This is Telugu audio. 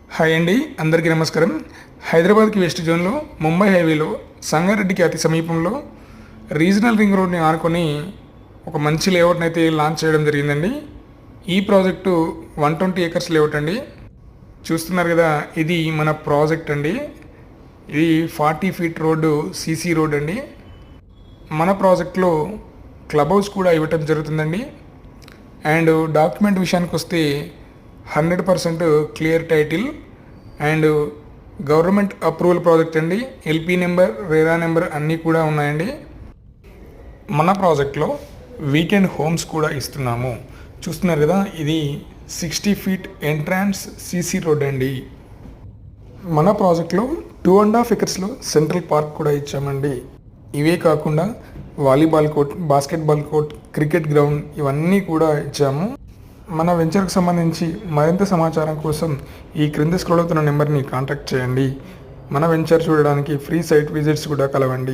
హాయ్ అండి, అందరికీ నమస్కారం. హైదరాబాద్కి వెస్ట్ జోన్లో ముంబై హైవేలో సంగారెడ్డికి అతి సమీపంలో రీజనల్ రింగ్ రోడ్ని ఆనుకొని ఒక మంచి లేఅవుట్ని అయితే లాంచ్ చేయడం జరిగిందండి. ఈ ప్రాజెక్టు 120 ఏకర్స్ లేఅవుట్ అండి. చూస్తున్నారు కదా, ఇది మన ప్రాజెక్ట్ అండి. ఇది 40 ఫీట్ రోడ్డు, సీసీ రోడ్ అండి. మన ప్రాజెక్ట్లో క్లబ్ హౌస్ కూడా ఇవ్వటం జరుగుతుందండి. అండ్ డాక్యుమెంట్ విషయానికి వస్తే 100% clear title and government approval project అండి. ఎల్పీ నెంబర్, రేరా నెంబర్ అన్నీ కూడా ఉన్నాయండి. మన ప్రాజెక్ట్లో వీకెండ్ హోమ్స్ కూడా ఇస్తున్నాము. చూస్తున్నారు కదా, ఇది 60 ఫీట్ ఎంట్రాన్స్ సీసీ రోడ్ అండి. మన ప్రాజెక్ట్లో 2.5 ఎకర్స్లో సెంట్రల్ పార్క్ కూడా ఇచ్చామండి. ఇవే కాకుండా volleyball court, basketball court, cricket ground ఇవన్నీ కూడా ఇచ్చాము. మన వెంచర్కి సంబంధించి మరింత సమాచారం కోసం ఈ క్రింద స్క్రోల్ అవుతున్న నెంబర్ని కాంటాక్ట్ చేయండి. మన వెంచర్ చూడడానికి ఫ్రీ సైట్ విజిట్స్ కూడా కలవండి.